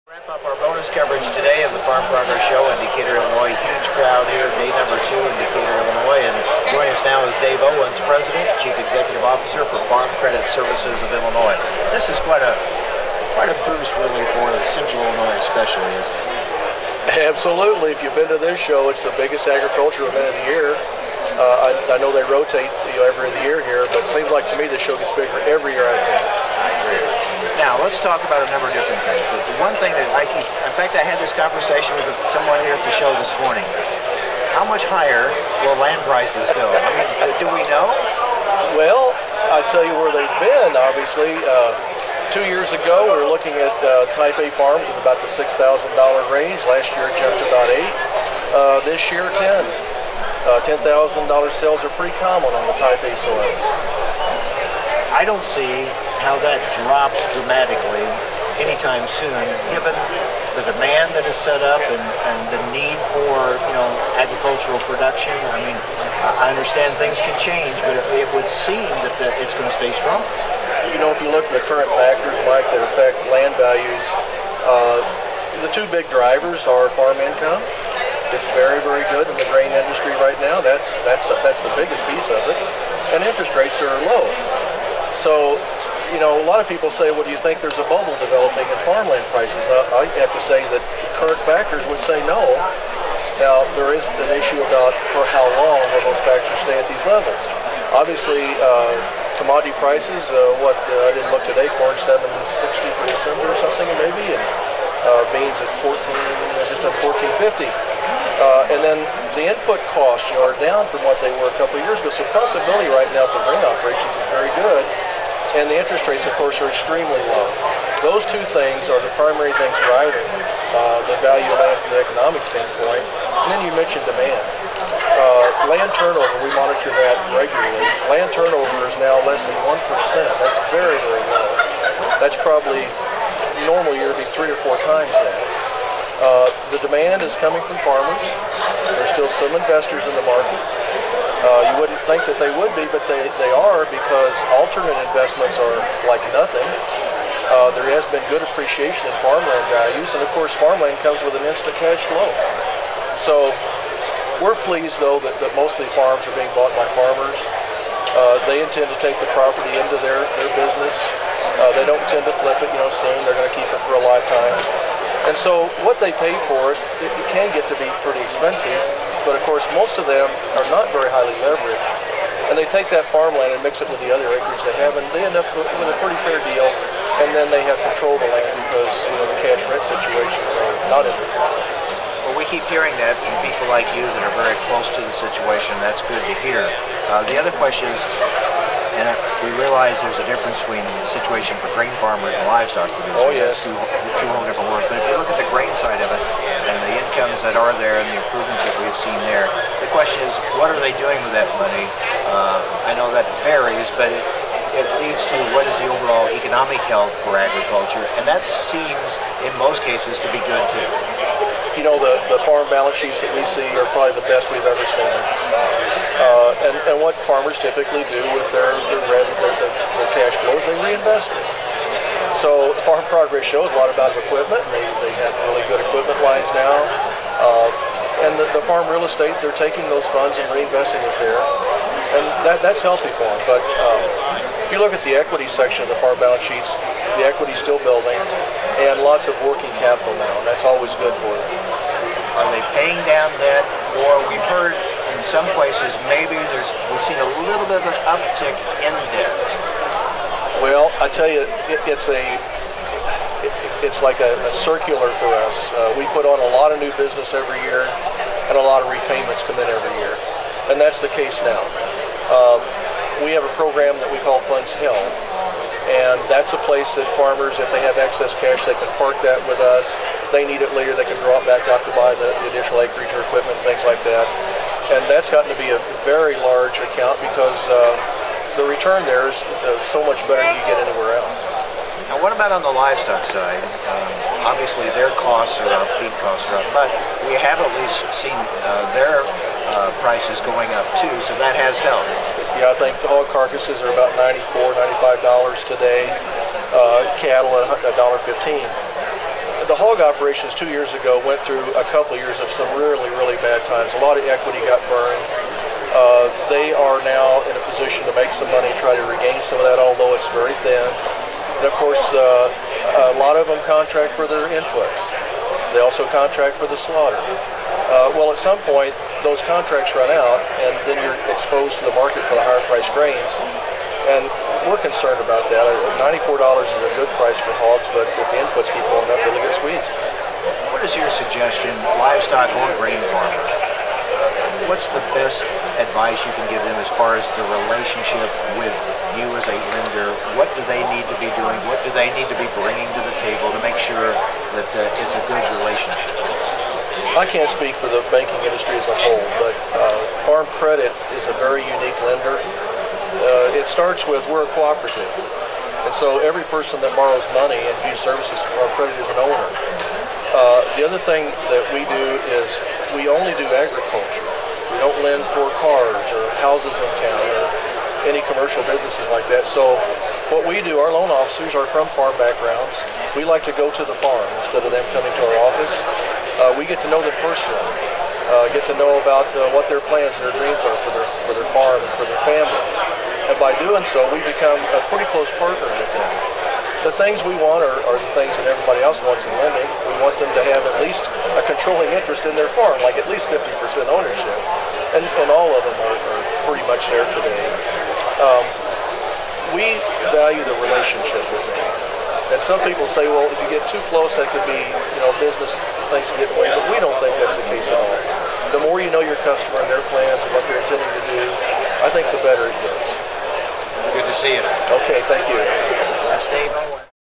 Wrap up our bonus coverage today of the Farm Progress Show in Decatur, Illinois. Huge crowd here, day number 2 in Decatur, Illinois. And joining us now is Dave Owens, President, Chief Executive Officer for Farm Credit Services of Illinois. This is quite a boost, really, for Central Illinois, especially, isn't it? Absolutely. If you've been to this show, it's the biggest agriculture event of the year. I know they rotate every other year here, but it seems like to me this show gets bigger every year I think. I agree. Now, let's talk about a number of different things. But the one thing that in fact, I had this conversation with someone here at the show this morning. How much higher will land prices go? I mean, do we know? Well, I tell you where they've been, obviously. 2 years ago, we were looking at Type A farms at about the $6,000 range. Last year, it jumped to about 8. This year, 10. $10,000 sales are pretty common on the Type A soils. I don't see how that drops dramatically anytime soon, given the demand that is set up and the need for agricultural production. I mean, I understand things can change, but it would seem that it's going to stay strong. If you look at the current factors, Mike, that affect land values, the two big drivers are farm income. It's very, very good in the grain industry right now. That's the biggest piece of it. And interest rates are low. So, a lot of people say, well, do you think there's a bubble developing in farmland prices? I have to say that current factors would say no. Now, there is an issue about for how long will those factors stay at these levels. Obviously, commodity prices, I didn't look today, corn $7.60 for December or something maybe, and beans at just at $14.50. And then the input costs are down from what they were a couple of years ago. So profitability right now for grain operations is very good. And the interest rates, of course, are extremely low. Those two things are the primary things driving the value of land from the economic standpoint. And then you mentioned demand. Land turnover, we monitor that regularly. Land turnover is now less than 1%. That's very, very low. That's probably normal year would be 3 or 4 times that. The demand is coming from farmers. There's still some investors in the market. You wouldn't think that they would be, but they are, because alternate investments are like nothing. There has been good appreciation in farmland values, and of course farmland comes with an instant cash flow. So we're pleased, though, that most of the farms are being bought by farmers. They intend to take the property into their business. They don't intend to flip it soon. They're going to keep it for a lifetime. And so what they pay for it can get to be pretty expensive, but of course most of them are not very highly leveraged, and they take that farmland and mix it with the other acreage they have, and they end up with a pretty fair deal, and then they have control of the land because the cash rent situations are not in control. Well, we keep hearing that from people like you that are very close to the situation. That's good to hear. The other question is, and we realize there's a difference between the situation for grain farmers and livestock producers. Oh, yes. Two whole different worlds. But if you look at the grain side of it and the incomes that are there and the improvement that we've seen there, the question is, what are they doing with that money? I know that varies, but it leads to what is the overall economic health for agriculture, and that seems, in most cases, to be good too. The farm balance sheets that we see are probably the best we've ever seen. And what farmers typically do with their cash flows, they reinvest it. So the Farm Progress Show is a lot about equipment. They have really good equipment lines now. And the farm real estate, they're taking those funds and reinvesting it there. And that's healthy for them. But if you look at the equity section of the farm balance sheets, the equity's still building, and lots of working capital now, and that's always good for them. Are they paying down debt, or we've heard in some places maybe we've seen a little bit of an uptick in debt? Well, I tell you, it's like a circular for us. We put on a lot of new business every year, and a lot of repayments come in every year, and that's the case now. We have a program that we call Funds Held, and that's a place that farmers, if they have excess cash, they can park that with us. They need it later, they can draw it back out to buy the additional acreage or equipment, things like that. And that's gotten to be a very large account because the return there is so much better than you get anywhere else. Now, what about on the livestock side? Obviously, their costs are up, feed costs are up, but we have at least seen their prices going up too, so that has helped. Yeah, I think the hog carcasses are about $94, $95 today. Cattle at $1.15. the hog operations 2 years ago went through a couple of years of some really, really bad times. A lot of equity got burned. They are now in a position to make some money, try to regain some of that, although it's very thin. And of course, a lot of them contract for their inputs. They also contract for the slaughter. Well, at some point, those contracts run out, and then you're exposed to the market for the higher priced grains. And we're concerned about that. $94 is a good price for hogs, but if the inputs keep going up, they'll get squeezed. What is your suggestion, livestock or grain farmer? What's the best advice you can give them as far as the relationship with you as a lender? What do they need to be doing? What do they need to be bringing to the table to make sure that it's a good relationship? I can't speak for the banking industry as a whole, but Farm Credit is a very unique lender. It starts with, we're a cooperative, and so every person that borrows money and views services from Farm Credit is an owner. The other thing that we do is we only do agriculture. We don't lend for cars or houses in town or any commercial businesses like that. So what we do, our loan officers are from farm backgrounds. We like to go to the farm instead of them coming to our office. We get to know them personally, get to know about what their plans and their dreams are for their farm and for their family. And by doing so, we become a pretty close partner with them. The things we want are the things that everybody else wants in lending. We want them to have at least a controlling interest in their farm, like at least 50% ownership. And all of them are pretty much there today. We value the relationship with them. And some people say, well, if you get too close, that could be, business things get away. But we don't think that's the case at all. The more you know your customer and their plans and what they're intending to do, I think the better it gets. Good to see you. Okay, thank you. That's Dave Owens.